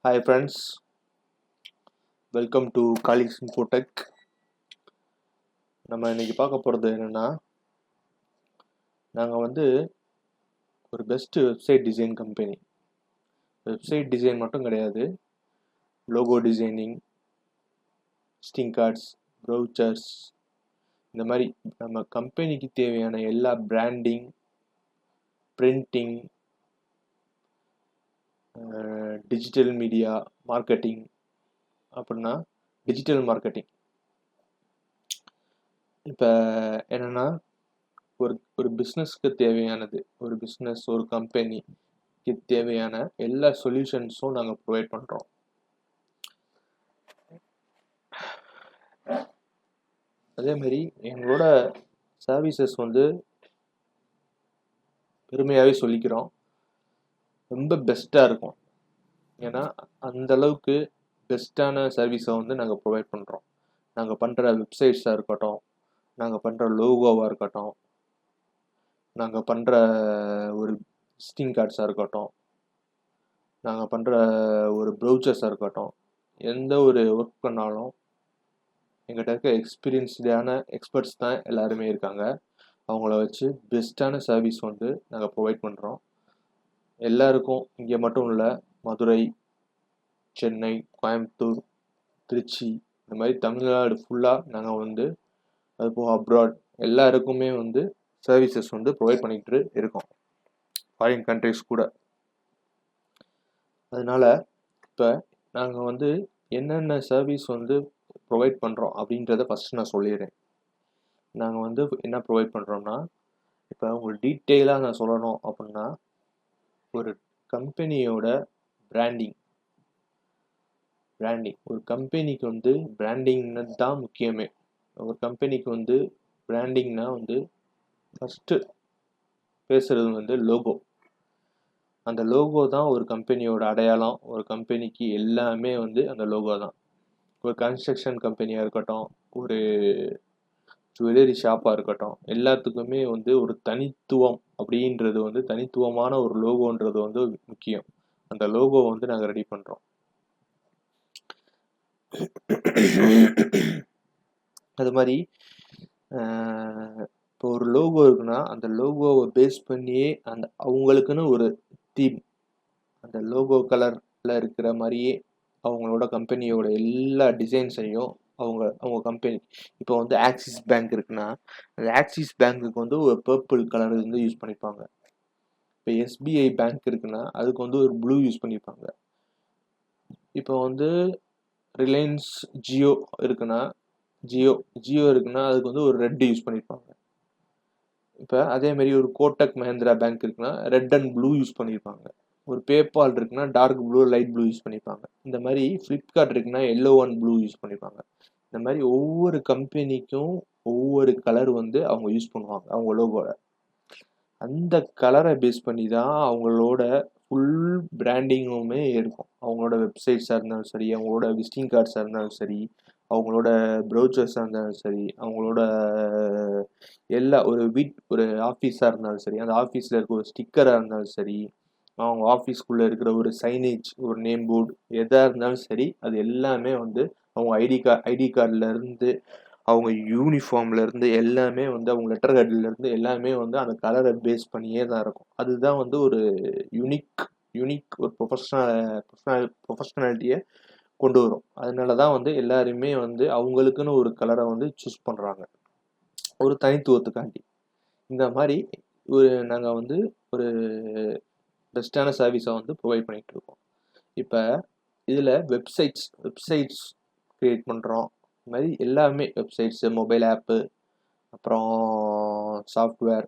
Hi friends, welcome to Kali's Infotech. நம்ம இன்னைக்கு பார்க்க போகிறது என்னென்னா, நாங்கள் ஒரு best website design company. Website design மட்டும் கிடையாது, logo designing, visiting cards, brochures, இந்த மாதிரி நம்ம கம்பெனிக்கு தேவையான எல்லா branding, printing, digital media marketing, அப்படின்னா டிஜிட்டல் மார்க்கெட்டிங். இப்போ என்னென்னா, ஒரு பிஸ்னஸ்க்கு தேவையானது, ஒரு பிஸ்னஸ், ஒரு கம்பெனிக்கு தேவையான எல்லா சொல்யூஷன்ஸும் நாங்கள் ப்ரொவைட் பண்ணுறோம். அதேமாரி எங்களோட சர்வீசஸ் பெருமையாகவே சொல்லிக்கிறோம், ரொம்ப பெஸ்ட்டாக இருக்கும். ஏன்னா அந்தளவுக்கு பெஸ்ட்டான சர்வீஸை நாங்கள் ப்ரொவைட் பண்ணுறோம். நாங்கள் பண்ணுற வெப்சைட்ஸாக இருக்கட்டும், நாங்கள் பண்ணுற லோகோவாக இருக்கட்டும், நாங்கள் பண்ணுற ஒரு விசிட்டிங் கார்ட்ஸாக இருக்கட்டும், நாங்கள் பண்ணுற ஒரு ப்ரௌச்சர்ஸாக இருக்கட்டும், எந்த ஒரு ஒர்க் பண்ணாலும் எங்கிட்ட இருக்க எக்ஸ்பீரியன்ஸ்டான எக்ஸ்பர்ட்ஸ் தான் எல்லாருமே இருக்காங்க. அவங்கள வச்சு பெஸ்ட்டான சர்வீஸ் நாங்கள் ப்ரொவைட் பண்ணுறோம். எல்லாருக்கும் இங்கே மட்டும் இல்லை, மதுரை, சென்னை, கோயம்புத்தூர், திருச்சி, இந்த மாதிரி தமிழ்நாடு ஃபுல்லாக நாங்கள் அது போக அப்ராட் எல்லாருக்குமே சர்வீசஸ் ப்ரொவைட் பண்ணிக்கிட்டு இருக்கோம், ஃபாரின் கண்ட்ரிஸ் கூட. அதனால இப்போ நாங்கள் என்னென்ன சர்வீஸ் ப்ரொவைட் பண்ணுறோம் அப்படின்றத ஃபஸ்ட்டு நான் சொல்லிடுறேன். நாங்கள் என்ன ப்ரொவைட் பண்ணுறோம்னா, இப்போ உங்களுக்கு டீட்டெயிலாக நான் சொல்லணும் அப்படின்னா, ஒரு கம்பெனியோட பிராண்டிங், ஒரு கம்பெனிக்கு பிராண்டிங்னு தான் முக்கியமே. ஒரு கம்பெனிக்கு பிராண்டிங்னா ஃபஸ்ட்டு பேசுகிறது லோகோ. அந்த லோகோ தான் ஒரு கம்பெனியோட அடையாளம். ஒரு கம்பெனிக்கு எல்லாமே அந்த லோகோ தான். ஒரு கன்ஸ்ட்ரக்ஷன் கம்பெனியாக இருக்கட்டும், ஒரு ஜுவல்லரி ஷாப்பாக இருக்கட்டும், எல்லாத்துக்குமே ஒரு தனித்துவம் அப்படின்றது தனித்துவமான ஒரு லோகோன்றது முக்கியம். அந்த லோகோ நாங்கள் ரெடி பண்ணுறோம். அது மாதிரி இப்போ ஒரு லோகோ இருக்குன்னா, அந்த லோகோவை பேஸ் பண்ணியே அவங்களுக்குன்னு ஒரு தீம், அந்த லோகோ கலரில் இருக்கிற மாதிரியே அவங்களோட கம்பெனியோட எல்லா டிசைன்ஸையும் அவங்க கம்பெனி, இப்போ ஆக்சிஸ் பேங்க் இருக்குன்னா, அந்த ஆக்சிஸ் பேங்க்குக்கு ஒரு பர்பிள் கலர் யூஸ் பண்ணிப்பாங்க. இப்போ எஸ்பிஐ பேங்க் இருக்குன்னா அதுக்கு ஒரு ப்ளூ யூஸ் பண்ணிப்பாங்க. இப்போ ரிலையன்ஸ் ஜியோ இருக்குன்னா, ஜியோ இருக்குன்னா அதுக்கு ஒரு ரெட் யூஸ் பண்ணியிருப்பாங்க. இப்போ அதேமாரி ஒரு கோட்டக் மஹேந்திரா பேங்க் இருக்குன்னா ரெட் அண்ட் ப்ளூ யூஸ் பண்ணியிருப்பாங்க. ஒரு பேபால் இருக்குன்னா dark blue, light blue use பண்ணியிருப்பாங்க. இந்த மாதிரி ஃப்ளிப்கார்ட் இருக்குன்னா எல்லோ அண்ட் ப்ளூ யூஸ் பண்ணியிருப்பாங்க. இந்த மாதிரி ஒவ்வொரு கம்பெனிக்கும் ஒவ்வொரு கலர் அவங்க யூஸ் பண்ணுவாங்க அவங்க லோகோவில். அந்த கலரை பேஸ் பண்ணி தான் அவங்களோட ஃபுல் பிராண்டிங்குமே இருக்கும். அவங்களோட வெப்சைட்ஸாக இருந்தாலும் சரி, அவங்களோட விசிட்டிங் கார்ட்ஸாக இருந்தாலும் சரி, அவங்களோட ப்ரௌச்சர்ஸாக இருந்தாலும் சரி, அவங்களோட எல்லா ஒரு ஆஃபீஸாக இருந்தாலும் சரி, அந்த ஆஃபீஸில் இருக்க ஒரு ஸ்டிக்கராக இருந்தாலும் சரி, அவங்க ஆஃபீஸ்க்குள்ளே இருக்கிற ஒரு சைனேஜ், ஒரு நேம் போர்டு, எதாக இருந்தாலும் சரி, அது எல்லாமே அவங்க ஐடி கார்டிலேருந்து, அவங்க யூனிஃபார்ம்லேருந்து எல்லாமே அவங்க லெட்டர் ஹெட்லேருந்து எல்லாமே அந்த கலரை பேஸ் பண்ணியே தான் இருக்கும். அதுதான் ஒரு யூனிக் ஒரு ப்ரொஃபஷ்னாலிட்டியை கொண்டு வரும். அதனால தான் எல்லாருமே அவங்களுக்குன்னு ஒரு கலரை சூஸ் பண்ணுறாங்க, ஒரு தனித்துவத்துக்காண்டி. இந்த மாதிரி நாங்கள் ஒரு பெஸ்ட்டான சர்வீஸை ப்ரொவைட் பண்ணிகிட்டு இருக்கோம். இப்போ இதில் வெப்சைட்ஸ் க்ரியேட் பண்ணுறோம். இது மாதிரி எல்லாமே வெப்சைட்ஸு, மொபைல் ஆப்பு, அப்புறம் சாஃப்ட்வேர்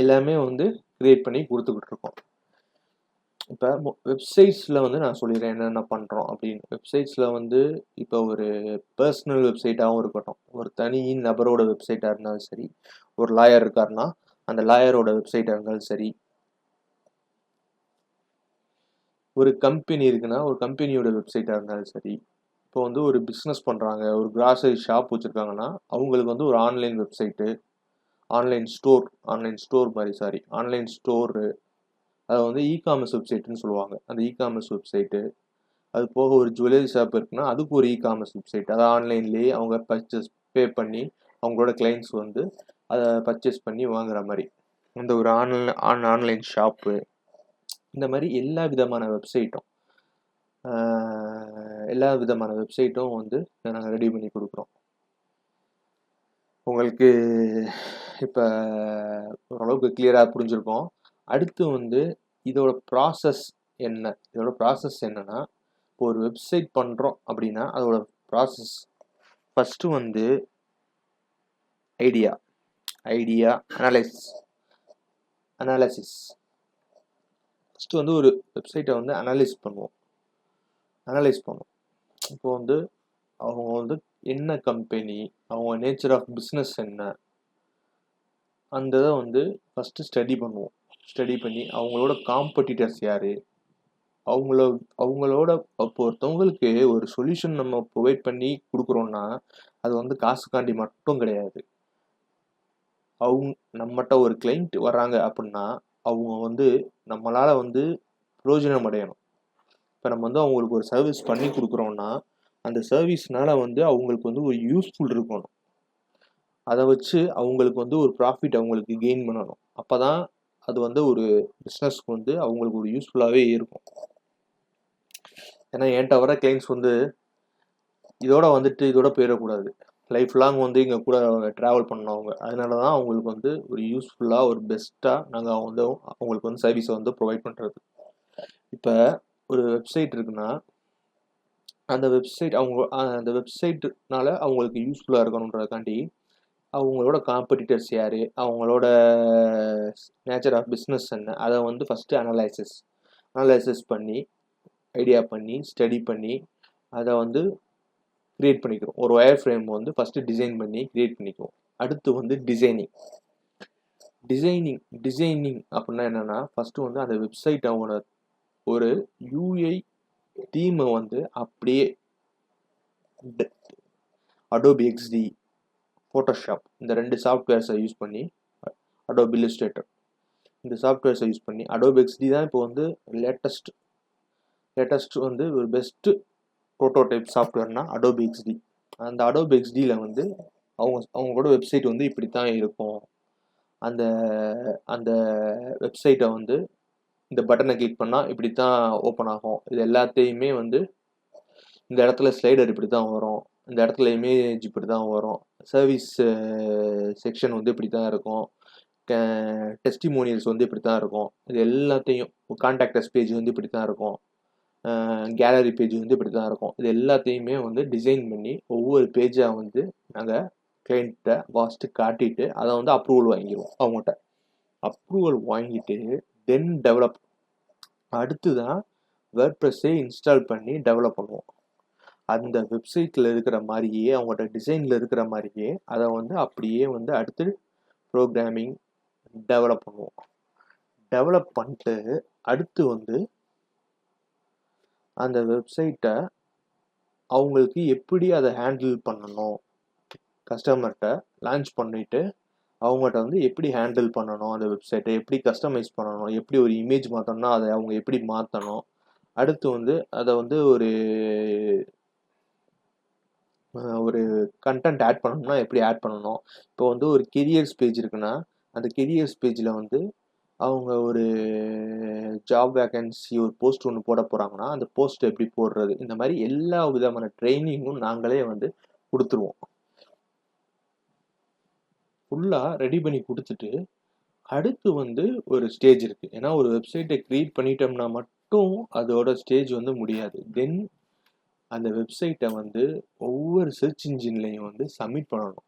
எல்லாமே க்ரியேட் பண்ணி கொடுத்துக்கிட்டு இருக்கோம். இப்போ வெப்சைட்ஸில் நான் சொல்லிடுறேன் என்னென்ன பண்ணுறோம் அப்படின்னு. வெப்சைட்ஸில் இப்போ ஒரு பர்சனல் வெப்சைட்டாகவும் இருக்கட்டும், ஒரு தனி நபரோட வெப்சைட்டாக இருந்தாலும் சரி, ஒரு லாயர் இருக்காருன்னா அந்த லாயரோட வெப்சைட்டாக இருந்தாலும் சரி, ஒரு கம்பெனி இருக்குன்னா ஒரு கம்பெனியோட வெப்சைட்டாக இருந்தாலும் சரி, இப்போ ஒரு பிஸ்னஸ் பண்ணுறாங்க, ஒரு கிராசரி ஷாப் வச்சுருக்காங்கன்னா அவங்களுக்கு ஒரு ஆன்லைன் வெப்சைட்டு, ஆன்லைன் ஸ்டோர் மாதிரி ஆன்லைன் ஸ்டோரு, அதை வந்து இகாமர்ஸ் வெப்சைட்டுன்னு சொல்லுவாங்க. அந்த இகாமர்ஸ் வெப்சைட்டு, அது போக ஒரு ஜுவல்லரி ஷாப் இருக்குன்னா அதுக்கு ஒரு இகாமர்ஸ் வெப்சைட், அதை ஆன்லைன்லேயே அவங்க பே பண்ணி அவங்களோட கிளைண்ட்ஸ் வந்து அதை பர்ச்சேஸ் பண்ணி வாங்குற மாதிரி அந்த ஒரு ஆன்லைன் ஷாப்பு. இந்த மாதிரி எல்லா விதமான வெப்சைட்டும் வந்து நாங்கள் ரெடி பண்ணி கொடுக்குறோம். உங்களுக்கு இப்போ ஓரளவுக்கு கிளியராக புரிஞ்சிருக்கோம். அடுத்து வந்து இதோட ப்ராசஸ் என்னன்னா, இப்போ ஒரு வெப்சைட் பண்ணுறோம் அப்படின்னா அதோட ப்ராசஸ் ஃபஸ்ட்டு வந்து ஐடியா அனாலிசிஸ். ஃபஸ்ட்டு வந்து ஒரு வெப்சைட்டை வந்து அனலைஸ் பண்ணுவோம். இப்போ வந்து அவங்க வந்து என்ன கம்பெனி, அவங்க நேச்சர் ஆஃப் பிஸ்னஸ் என்ன, அந்த இதை வந்து ஃபஸ்ட்டு ஸ்டடி பண்ணுவோம். ஸ்டடி பண்ணி அவங்களோட காம்படிட்டர்ஸ் யார், அவங்களோட இப்போ ஒருத்தவங்களுக்கு ஒரு சொல்யூஷன் நம்ம ப்ரொவைட் பண்ணி கொடுக்குறோன்னா அது வந்து காசுக்காண்டி மட்டும் கிடையாது. நம்மகிட்ட ஒரு கிளைண்ட் வர்றாங்க அப்படின்னா அவங்க வந்து நம்மளால் வந்து பிரயோஜனம் அடையணும். இப்போ நம்ம வந்து அவங்களுக்கு ஒரு சர்வீஸ் பண்ணி கொடுக்குறோன்னா அந்த சர்வீஸ்னால வந்து அவங்களுக்கு வந்து ஒரு யூஸ்ஃபுல் இருக்கணும். அதை வச்சு அவங்களுக்கு வந்து ஒரு ப்ராஃபிட் அவங்களுக்கு கெயின் பண்ணணும். அப்போ தான் அது வந்து ஒரு பிஸ்னஸ்க்கு வந்து அவங்களுக்கு ஒரு யூஸ்ஃபுல்லாகவே இருக்கும். ஏன்னா என்கிட்ட வர கிளைண்ட்ஸ் வந்து இதோட போயிடக்கூடாது, லைஃப் லாங் வந்து இங்கே கூட ட்ராவல் பண்ணவங்க. அதனால தான் அவங்களுக்கு வந்து ஒரு யூஸ்ஃபுல்லாக ஒரு பெஸ்ட்டாக நாங்கள் வந்து அவங்களுக்கு வந்து சர்வீஸை வந்து ப்ரொவைட் பண்ணுறது. இப்போ ஒரு வெப்சைட் இருக்குன்னா அந்த வெப்சைட்னால அவங்களுக்கு யூஸ்ஃபுல்லாக இருக்கணுன்றதுக்காண்டி அவங்களோட காம்படிட்டர்ஸ் யார், அவங்களோட நேச்சர் ஆஃப் பிஸ்னஸ் என்ன, அதை வந்து ஃபஸ்ட்டு அனலைசிஸ் பண்ணி ஐடியா பண்ணி ஸ்டடி பண்ணி அதை வந்து க்ரியேட் பண்ணிக்கிறோம். ஒரு ஒயர் ஃப்ரேம் வந்து ஃபஸ்ட்டு டிசைன் பண்ணி க்ரியேட் பண்ணிக்குவோம். அடுத்து வந்து டிசைனிங் அப்படின்னா என்னென்னா, ஃபஸ்ட்டு வந்து அந்த வெப்சைட் அவங்களோட ஒரு யூஐ தீமை வந்து அப்படியே அடோபி எக்ஸ்டி, ஃபோட்டோஷாப் இந்த 2 சாஃப்ட்வேர்ஸை யூஸ் பண்ணி, அடோபி இல்லஸ்ட்ரேட்டர் இந்த சாஃப்ட்வேர்ஸை யூஸ் பண்ணி, அடோபி எக்ஸ்டி தான் இப்போ வந்து லேட்டஸ்ட் வந்து ஒரு பெஸ்ட்டு ப்ரோட்டோடைப் சாஃப்ட்வேர்னா அடோபி எக்ஸ்டி. அந்த அடோபி எக்ஸ்டியில் வந்து அவங்களோட வெப்சைட் வந்து இப்படி தான் இருக்கும். அந்த வெப்சைட்டை வந்து இந்த பட்டனை கிளிக் பண்ணால் இப்படி தான் ஓப்பன் ஆகும். இது எல்லாத்தையுமே வந்து இந்த இடத்துல ஸ்லைடர் இப்படி தான் வரும், இந்த இடத்துல இமேஜ் இப்படி தான் வரும், சர்வீஸ் செக்ஷன் வந்து இப்படி தான் இருக்கும், டெஸ்டிமோனியல்ஸ் வந்து இப்படி தான் இருக்கும், இது எல்லாத்தையும் கான்டாக்டர்ஸ் பேஜ் வந்து இப்படி தான் இருக்கும், கேலரி பேஜ் வந்து இப்படி தான் இருக்கும். இது எல்லாத்தையுமே வந்து டிசைன் பண்ணி ஒவ்வொரு பேஜாக வந்து நாங்கள் கிளைண்ட்டை ஃபஸ்ட்டு காட்டிட்டு அதை வந்து அப்ரூவல் வாங்கிடுவோம். அவங்கள்ட்ட அப்ரூவல் வாங்கிட்டு தென் டெவலப், அடுத்து தான் வேர்ட்ப்ரெஸ்ஸை இன்ஸ்டால் பண்ணி டெவலப் பண்ணுவோம். அந்த வெப்சைட்டில் இருக்கிற மாதிரியே அவங்களோட டிசைனில் இருக்கிற மாதிரியே அதை வந்து அப்படியே வந்து அடுத்து ப்ரோக்ராமிங் டெவலப் பண்ணுவோம். டெவலப் பண்ணிட்டு அடுத்து வந்து அந்த வெப்சைட்டை அவங்களுக்கு எப்படி அதை ஹேண்டில் பண்ணணும், கஸ்டமர்கிட்ட லான்ச் பண்ணிவிட்டு அவங்கள்ட்ட வந்து எப்படி ஹேண்டில் பண்ணணும், அந்த வெப்சைட்டை எப்படி கஸ்டமைஸ் பண்ணணும், எப்படி ஒரு இமேஜ் மாற்றணும்னா அதை அவங்க எப்படி மாற்றணும், அடுத்து வந்து அதை வந்து ஒரு கண்டென்ட் ஆட் பண்ணணும்னா எப்படி ஆட் பண்ணணும். இப்போ வந்து ஒரு கெரியர்ஸ் பேஜ் இருக்குன்னா அந்த கெரியர்ஸ் பேஜில் வந்து அவங்க ஒரு ஜாப் வேக்கன்சி ஒரு போஸ்ட் ஒன்று போட போகிறாங்கன்னா அந்த போஸ்ட் எப்படி போடுறது, இந்த மாதிரி எல்லா விதமான ட்ரைனிங்கும் நாங்களே வந்து கொடுத்துருவோம். ஃபுல்லாக ரெடி பண்ணி கொடுத்துட்டு அடுத்து வந்து ஒரு ஸ்டேஜ் இருக்குது. ஏன்னா ஒரு வெப்சைட்டை க்ரியேட் பண்ணிட்டோம்னா மட்டும் அதோட ஸ்டேஜ் வந்து முடியாது. தென் அந்த வெப்சைட்டை வந்து ஒவ்வொரு சர்ச் இன்ஜின்லையும் வந்து சப்மிட் பண்ணணும்.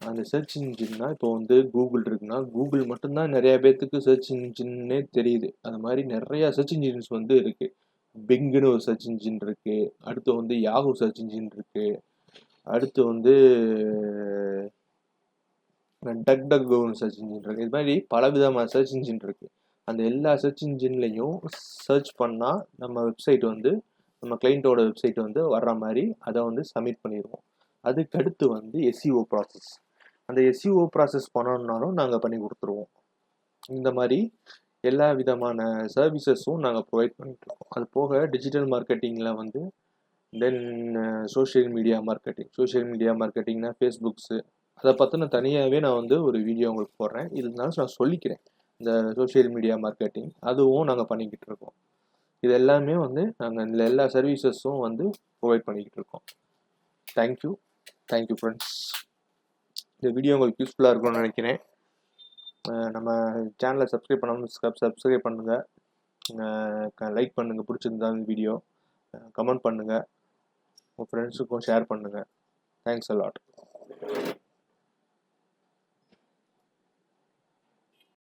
அந்த சர்ச் இன்ஜின்னா இப்போ வந்து கூகுள் இருக்குன்னா கூகுள் மட்டும்தான் நிறைய பேர்த்துக்கு சர்ச் இன்ஜின்னே தெரியுது. அது மாதிரி நிறையா சர்ச் இன்ஜின்ஸ் வந்து இருக்குது. பிங்குன்னு ஒரு சர்ச் இன்ஜின் இருக்குது, அடுத்து வந்து யாஹூ சர்ச் இன்ஜின் இருக்குது, அடுத்து வந்து டக்டக்கோன்னு சர்ச் இன்ஜின் இருக்குது. இது மாதிரி பல விதமான சர்ச் இன்ஜின் இருக்குது. அந்த எல்லா சர்ச் இன்ஜின்லையும் சர்ச் பண்ணால் நம்ம வெப்சைட் வந்து நம்ம கிளைண்ட்டோட வெப்சைட் வந்து வர்ற மாதிரி அதை வந்து சப்மிட் பண்ணிடுவோம். அதுக்கடுத்து வந்து எஸ்இஓ ப்ராசஸ். அந்த எஸ்இஓ ப்ராசஸ் பண்ணணுன்னாலும் நாங்கள் பண்ணி கொடுத்துருவோம். இந்த மாதிரி எல்லா விதமான சர்வீசஸும் நாங்கள் ப்ரொவைட் பண்ணிகிட்ருக்கோம். அது போக டிஜிட்டல் மார்க்கெட்டிங்கில் வந்து தென் சோஷியல் மீடியா மார்க்கெட்டிங்னா ஃபேஸ்புக்ஸு அதை பற்றின தனியாகவே நான் வந்து ஒரு வீடியோ உங்களுக்கு போடுறேன். இதனால நான் சொல்லிக்கிறேன், இந்த சோஷியல் மீடியா மார்க்கெட்டிங் அதுவும் நாங்கள் பண்ணிக்கிட்டு இருக்கோம். இது எல்லாமே வந்து நாங்கள் இந்த எல்லா சர்வீசஸும் வந்து ப்ரொவைட் பண்ணிக்கிட்டு இருக்கோம். Thank you friends. இந்த வீடியோ உங்களுக்கு யூஸ்ஃபுல்லாக இருக்கும்னு நினைக்கிறேன். நம்ம சேனலை சப்ஸ்கிரைப் பண்ணாமல் சப்ஸ்கிரைப் பண்ணுங்கள், லைக் பண்ணுங்கள் பிடிச்சிருந்தா இந்த வீடியோ, கமெண்ட் பண்ணுங்கள், உங்கள் ஃப்ரெண்ட்ஸுக்கும் ஷேர் பண்ணுங்கள். Thanks a lot.